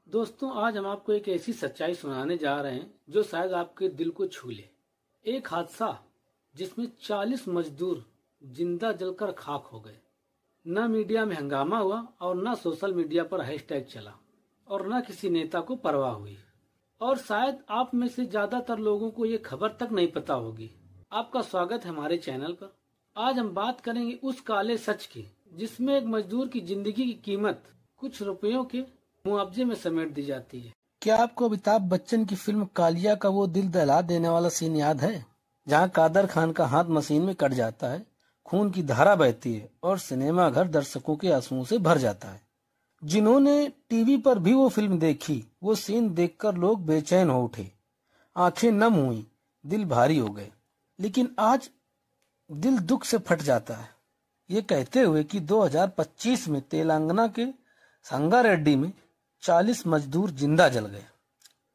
दोस्तों, आज हम आपको एक ऐसी सच्चाई सुनाने जा रहे हैं जो शायद आपके दिल को छू ले। एक हादसा जिसमें 40 मजदूर जिंदा जलकर खाक हो गए। न मीडिया में हंगामा हुआ और न सोशल मीडिया पर हैशटैग चला और न किसी नेता को परवाह हुई। और शायद आप में से ज्यादातर लोगों को ये खबर तक नहीं पता होगी। आपका स्वागत है हमारे चैनल पर। आज हम बात करेंगे उस काले सच की जिसमें एक मजदूर की जिंदगी की कीमत कुछ रुपयों के मुआवजे में समेट दी जाती है। क्या आपको अमिताभ बच्चन की फिल्म कालिया का वो दिल दहला देने वाला सीन याद है, जहां कादर खान का हाथ मशीन में कट जाता है, खून की धारा बहती है और सिनेमा घर दर्शकों के आंसुओं से भर जाता है। जिन्होंने टीवी पर भी वो फिल्म देखी, वो सीन देखकर लोग बेचैन हो उठे, आंखें नम हुई, दिल भारी हो गए। लेकिन आज दिल दुख से फट जाता है, ये कहते हुए कि 2025 में तेलंगाना के संगारेड्डी में 40 मजदूर जिंदा जल गए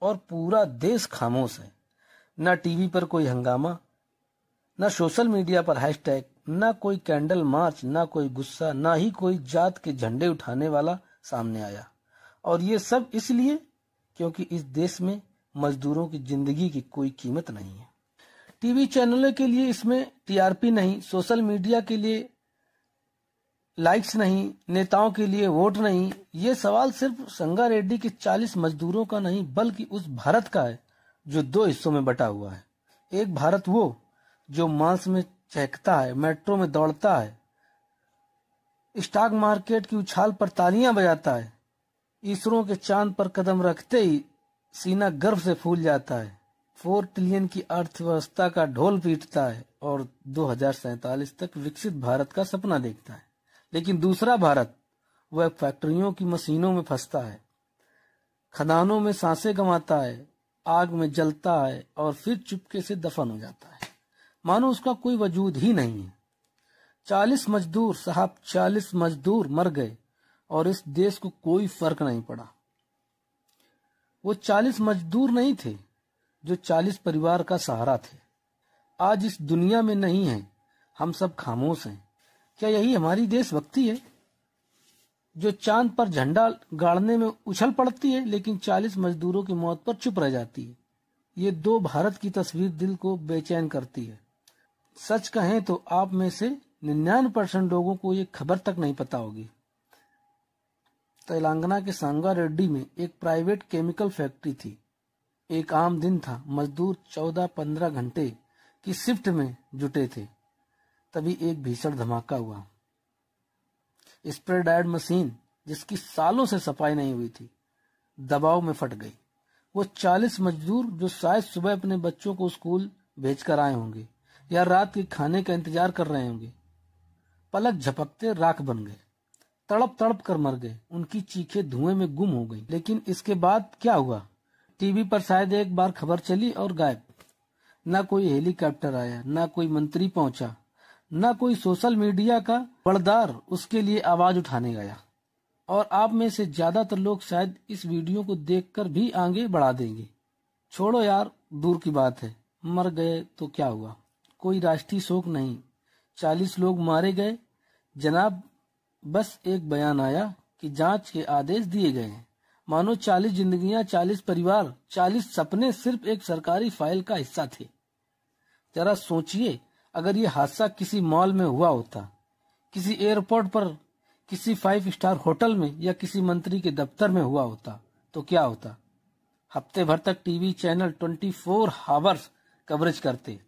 और पूरा देश खामोश है। न टीवी पर कोई हंगामा, न सोशल मीडिया पर हैशटैग, न कोई कैंडल मार्च, न कोई गुस्सा, न ही कोई जात के झंडे उठाने वाला सामने आया। और ये सब इसलिए क्योंकि इस देश में मजदूरों की जिंदगी की कोई कीमत नहीं है। टीवी चैनलों के लिए इसमें टीआरपी नहीं, सोशल मीडिया के लिए लाइक्स नहीं, नेताओं के लिए वोट नहीं। ये सवाल सिर्फ संगारेड्डी के 40 मजदूरों का नहीं, बल्कि उस भारत का है जो 2 हिस्सों में बटा हुआ है। एक भारत वो जो मांस में चहकता है, मेट्रो में दौड़ता है, स्टॉक मार्केट की उछाल पर तालियां बजाता है, इसरो के चांद पर कदम रखते ही सीना गर्व से फूल जाता है, 4 ट्रिलियन की अर्थव्यवस्था का ढोल पीटता है और 2047 तक विकसित भारत का सपना देखता है। लेकिन दूसरा भारत वह फैक्ट्रियों की मशीनों में फंसता है, खदानों में सांसें गंवाता है, आग में जलता है और फिर चुपके से दफन हो जाता है, मानो उसका कोई वजूद ही नहीं है। 40 मजदूर साहब, 40 मजदूर मर गए और इस देश को कोई फर्क नहीं पड़ा। वो 40 मजदूर नहीं थे जो 40 परिवार का सहारा थे। आज इस दुनिया में नहीं है, हम सब खामोश हैं। क्या यही हमारी देशभक्ति है जो चांद पर झंडा गाड़ने में उछल पड़ती है लेकिन 40 मजदूरों की मौत पर चुप रह जाती है? ये 2 भारत की तस्वीर दिल को बेचैन करती है। सच कहें तो आप में से 99% लोगों को ये खबर तक नहीं पता होगी। तेलंगाना के संगारेड्डी में एक प्राइवेट केमिकल फैक्ट्री थी। एक आम दिन था, मजदूर 14-15 घंटे की शिफ्ट में जुटे थे। तभी एक भीषण धमाका हुआ। स्प्रे ड्रायर मशीन, जिसकी सालों से सफाई नहीं हुई थी, दबाव में फट गई। वो 40 मजदूर जो शायद सुबह अपने बच्चों को स्कूल भेजकर आए होंगे या रात के खाने का इंतजार कर रहे होंगे, पलक झपकते राख बन गए, तड़प तड़प कर मर गए। उनकी चीखें धुएं में गुम हो गई। लेकिन इसके बाद क्या हुआ? टीवी पर शायद एक बार खबर चली और गायब। न कोई हेलीकॉप्टर आया, न कोई मंत्री पहुंचा, न कोई सोशल मीडिया का बड़दार उसके लिए आवाज उठाने गया। और आप में से ज्यादातर लोग शायद इस वीडियो को देखकर भी आगे बढ़ा देंगे, छोड़ो यार, दूर की बात है, मर गए तो क्या हुआ, कोई राष्ट्रीय शोक नहीं, 40 लोग मारे गए जनाब, बस एक बयान आया कि जांच के आदेश दिए गए हैं। मानो 40 जिंदगियां, 40 परिवार, 40 सपने सिर्फ एक सरकारी फाइल का हिस्सा थे। जरा सोचिए, अगर ये हादसा किसी मॉल में हुआ होता, किसी एयरपोर्ट पर, किसी 5 स्टार होटल में या किसी मंत्री के दफ्तर में हुआ होता तो क्या होता? हफ्ते भर तक टीवी चैनल 24 आवर्स कवरेज करते,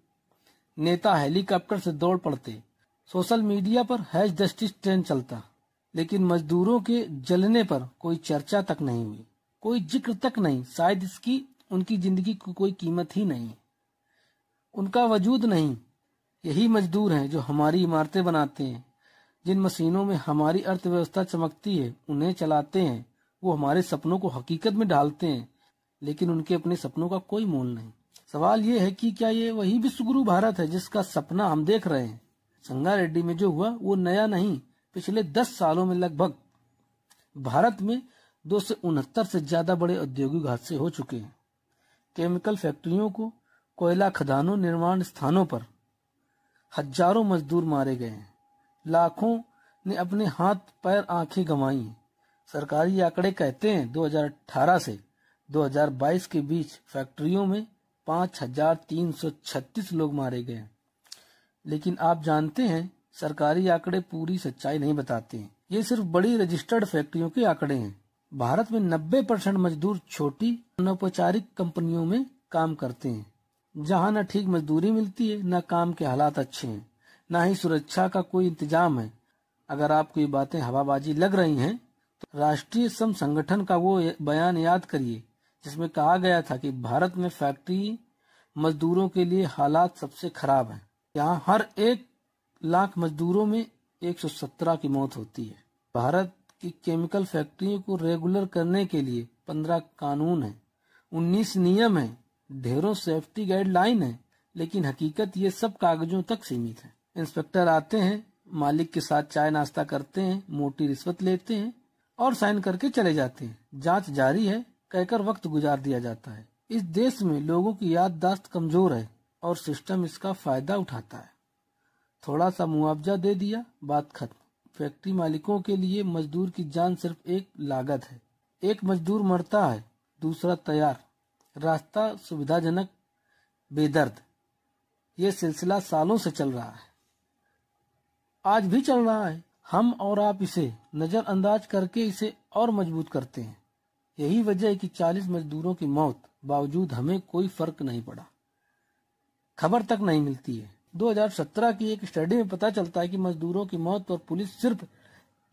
नेता हेलीकॉप्टर से दौड़ पड़ते, सोशल मीडिया पर हैश जस्टिस ट्रेंड चलता। लेकिन मजदूरों के जलने पर कोई चर्चा तक नहीं हुई, कोई जिक्र तक नहीं। शायद इसकी उनकी जिंदगी को कोई कीमत ही नहीं, उनका वजूद नहीं। यही मजदूर हैं जो हमारी इमारतें बनाते हैं, जिन मशीनों में हमारी अर्थव्यवस्था चमकती है, उन्हें चलाते हैं। वो हमारे सपनों को हकीकत में ढालते हैं, लेकिन उनके अपने सपनों का कोई मोल नहीं। सवाल ये है कि क्या ये वही विश्वगुरु भारत है जिसका सपना हम देख रहे हैं? संगारेड्डी में जो हुआ वो नया नहीं, पिछले 10 सालों में लगभग भारत में 269 से ज्यादा बड़े औद्योगिक हादसे हो चुके हैं। केमिकल फैक्ट्रियों को, कोयला खदानों, निर्माण स्थानों पर हजारों मजदूर मारे गए हैं। लाखों ने अपने हाथ पैर आंखें गंवाई। सरकारी आंकड़े कहते हैं 2018 से 2022 के बीच फैक्ट्रियों में 5,336 लोग मारे गए। लेकिन आप जानते हैं सरकारी आंकड़े पूरी सच्चाई नहीं बताते हैं। ये सिर्फ बड़ी रजिस्टर्ड फैक्ट्रियों के आंकड़े हैं। भारत में 90% मजदूर छोटी अनौपचारिक कंपनियों में काम करते हैं, जहां न ठीक मजदूरी मिलती है, न काम के हालात अच्छे हैं, न ही सुरक्षा का कोई इंतजाम है। अगर आपको ये बातें हवाबाजी लग रही हैं तो राष्ट्रीय श्रम संगठन का वो बयान याद करिए जिसमें कहा गया था कि भारत में फैक्ट्री मजदूरों के लिए हालात सबसे खराब हैं। यहाँ हर 1 लाख मजदूरों में 117 की मौत होती है। भारत की केमिकल फैक्ट्रियों को रेगुलर करने के लिए 15 कानून है, 19 नियम है, ढेरों सेफ्टी गाइडलाइन है, लेकिन हकीकत ये सब कागजों तक सीमित है। इंस्पेक्टर आते हैं, मालिक के साथ चाय नाश्ता करते हैं, मोटी रिश्वत लेते हैं और साइन करके चले जाते हैं। जांच जारी है कहकर वक्त गुजार दिया जाता है। इस देश में लोगों की याददाश्त कमजोर है और सिस्टम इसका फायदा उठाता है। थोड़ा सा मुआवजा दे दिया, बात खत्म। फैक्ट्री मालिकों के लिए मजदूर की जान सिर्फ एक लागत है। एक मजदूर मरता है, दूसरा तैयार, रास्ता सुविधाजनक, बेदर्द। ये सिलसिला सालों से चल रहा है, आज भी चल रहा है। हम और आप इसे नजरअंदाज करके इसे और मजबूत करते हैं। यही वजह है कि 40 मजदूरों की मौत बावजूद हमें कोई फर्क नहीं पड़ा, खबर तक नहीं मिलती है। 2017 की एक स्टडी में पता चलता है कि मजदूरों की मौत पर पुलिस सिर्फ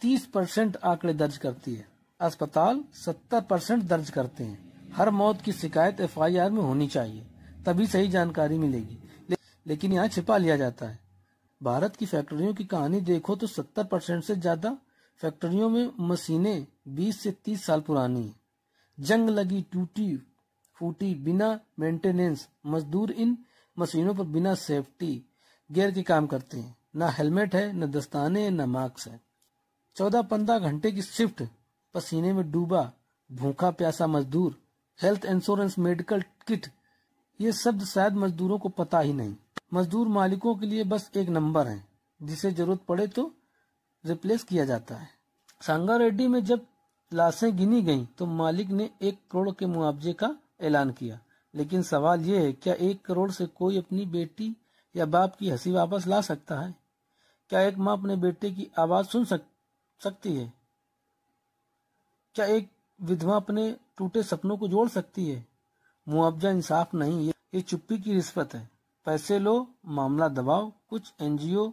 30% आंकड़े दर्ज करती है, अस्पताल 70% दर्ज करते हैं। हर मौत की शिकायत FIR में होनी चाहिए, तभी सही जानकारी मिलेगी, लेकिन यहाँ छिपा लिया जाता है। भारत की फैक्ट्रियों की कहानी देखो तो 70% से ज्यादा फैक्ट्रियों में मशीनें 20 से 30 साल पुरानी हैं। जंग लगी, टूटी फूटी, बिना मेंटेनेंस। मजदूर इन मशीनों पर बिना सेफ्टी गियर के काम करते हैं। न हेलमेट है, न दस्ताने, न मास्क है। 14-15 घंटे की शिफ्ट, पसीने में डूबा, भूखा प्यासा मजदूर, हेल्थ इंश्योरेंस, मेडिकल किट, ये शब्द शायद मजदूरों को पता ही नहीं। मजदूर मालिकों के लिए बस एक नंबर है जिसे जरूरत पड़े तो रिप्लेस किया जाता है। संगारेड्डी में जब लाशें गिनी गईं तो मालिक ने 1 करोड़ के मुआवजे का ऐलान किया, लेकिन सवाल ये है, क्या 1 करोड़ से कोई अपनी बेटी या बाप की हंसी वापस ला सकता है? क्या एक माँ अपने बेटे की आवाज सुन सकती है? क्या एक विधवा अपने टूटे सपनों को जोड़ सकती है? मुआवजा इंसाफ नहीं, ये चुप्पी की रिश्वत है। पैसे लो, मामला दबाओ, कुछ NGO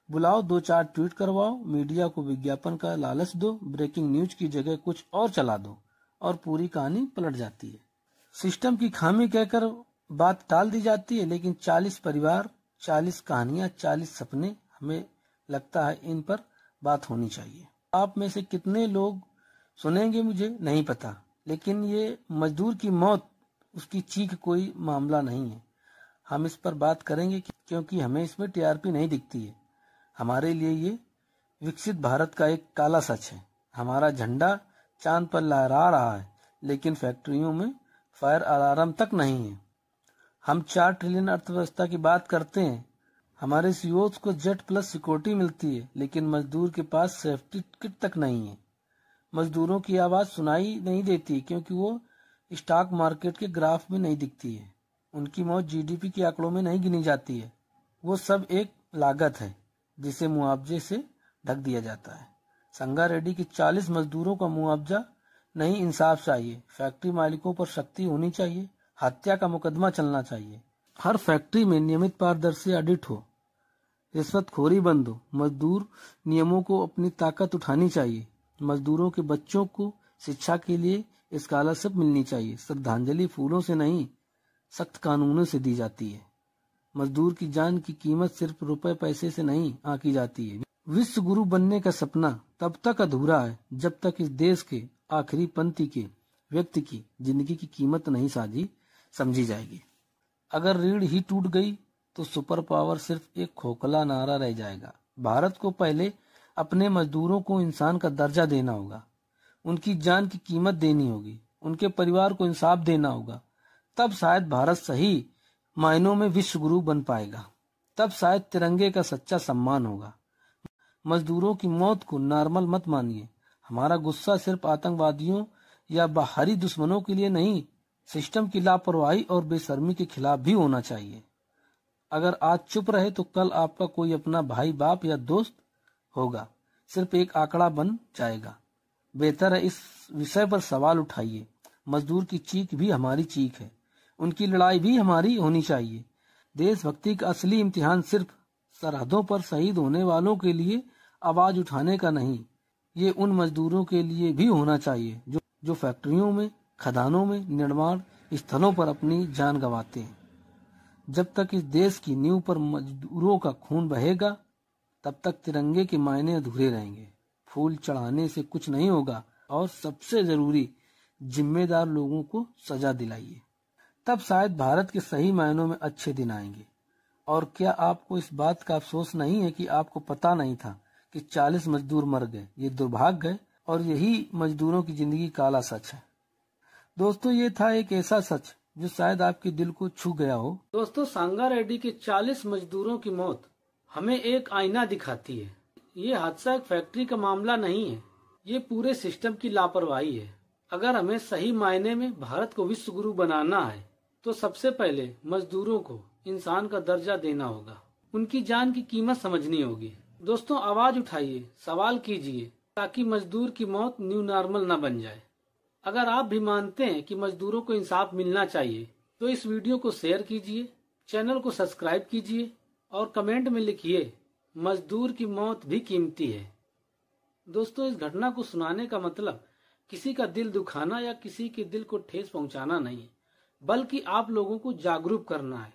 बुलाओ, 2-4 ट्वीट करवाओ, मीडिया को विज्ञापन का लालच दो, ब्रेकिंग न्यूज की जगह कुछ और चला दो और पूरी कहानी पलट जाती है। सिस्टम की खामी कहकर बात टाल दी जाती है, लेकिन 40 परिवार, 40 कहानियां, 40 सपने, हमें लगता है इन पर बात होनी चाहिए। आप में से कितने लोग सुनेंगे मुझे नहीं पता, लेकिन ये मजदूर की मौत, उसकी चीख कोई मामला नहीं है। हम इस पर बात करेंगे क्योंकि हमें इसमें TRP नहीं दिखती है। हमारे लिए ये विकसित भारत का एक काला सच है। हमारा झंडा चांद पर लहरा रहा है, लेकिन फैक्ट्रियों में फायर अलार्म तक नहीं है। हम 4 ट्रिलियन अर्थव्यवस्था की बात करते हैं, हमारे CEOs को जेट प्लस सिक्योरिटी मिलती है, लेकिन मजदूर के पास सेफ्टी किट तक नहीं है। मजदूरों की आवाज सुनाई नहीं देती क्योंकि वो स्टॉक मार्केट के ग्राफ में नहीं दिखती है। उनकी मौत GDP के आंकड़ों में नहीं गिनी जाती है। वो सब एक लागत है जिसे मुआवजे से ढक दिया जाता है। संगारेड्डी के 40 मजदूरों का मुआवजा नहीं, इंसाफ चाहिए। फैक्ट्री मालिकों पर सख्ती होनी चाहिए, हत्या का मुकदमा चलना चाहिए। हर फैक्ट्री में नियमित पारदर्शी ऑडिट हो, रिश्वतखोरी बंद हो। मजदूर नियमों को अपनी ताकत उठानी चाहिए। मजदूरों के बच्चों को शिक्षा के लिए स्कॉलरशिप मिलनी चाहिए। श्रद्धांजलि फूलों से नहीं, सख्त कानूनों से दी जाती है। मजदूर की जान की कीमत सिर्फ रुपए पैसे से नहीं आंकी जाती है। विश्व गुरु बनने का सपना तब तक अधूरा है जब तक इस देश के आखिरी पंक्ति के व्यक्ति की जिंदगी की कीमत नहीं समझी जाएगी। अगर रीढ़ ही टूट गई तो सुपर पावर सिर्फ एक खोखला नारा रह जाएगा। भारत को पहले अपने मजदूरों को इंसान का दर्जा देना होगा, उनकी जान की कीमत देनी होगी, उनके परिवार को इंसाफ देना होगा। तब शायद भारत सही मायनों में विश्व गुरु बन पाएगा। तब शायद तिरंगे का सच्चा सम्मान होगा। मजदूरों की मौत को नॉर्मल मत मानिए। हमारा गुस्सा सिर्फ आतंकवादियों या बाहरी दुश्मनों के लिए नहीं, सिस्टम की लापरवाही और बेशर्मी के खिलाफ भी होना चाहिए। अगर आज चुप रहे तो कल आपका कोई अपना भाई, बाप या दोस्त होगा सिर्फ एक आंकड़ा बन जाएगा। बेहतर है इस विषय पर सवाल उठाइए। मजदूर की चीख भी हमारी चीख है, उनकी लड़ाई भी हमारी होनी चाहिए। देशभक्ति का असली इम्तिहान सिर्फ सरहदों पर शहीद होने वालों के लिए आवाज उठाने का नहीं, ये उन मजदूरों के लिए भी होना चाहिए जो फैक्ट्रियों में, खदानों में, निर्माण स्थलों पर अपनी जान गंवाते हैं। जब तक इस देश की नींव पर मजदूरों का खून बहेगा तब तक तिरंगे के मायने अधूरे रहेंगे। फूल चढ़ाने से कुछ नहीं होगा और सबसे जरूरी, जिम्मेदार लोगों को सजा दिलाइए, तब शायद भारत के सही मायनों में अच्छे दिन आएंगे। और क्या आपको इस बात का अफसोस नहीं है कि आपको पता नहीं था कि 40 मजदूर मर गए? ये दुर्भाग्य है और यही मजदूरों की जिंदगी काला सच है। दोस्तों, ये था एक ऐसा सच जो शायद आपके दिल को छू गया हो। दोस्तों, सांगारेड्डी के 40 मजदूरों की मौत हमें एक आईना दिखाती है। ये हादसा एक फैक्ट्री का मामला नहीं है, ये पूरे सिस्टम की लापरवाही है। अगर हमें सही मायने में भारत को विश्व गुरु बनाना है तो सबसे पहले मजदूरों को इंसान का दर्जा देना होगा, उनकी जान की कीमत समझनी होगी। दोस्तों, आवाज उठाइए, सवाल कीजिए, ताकि मजदूर की मौत न्यू नॉर्मल न बन जाए। अगर आप भी मानते हैं कि मजदूरों को इंसाफ मिलना चाहिए तो इस वीडियो को शेयर कीजिए, चैनल को सब्सक्राइब कीजिए और कमेंट में लिखिए, मजदूर की मौत भी कीमती है। दोस्तों, इस घटना को सुनाने का मतलब किसी का दिल दुखाना या किसी के दिल को ठेस पहुंचाना नहीं, बल्कि आप लोगों को जागरूक करना है।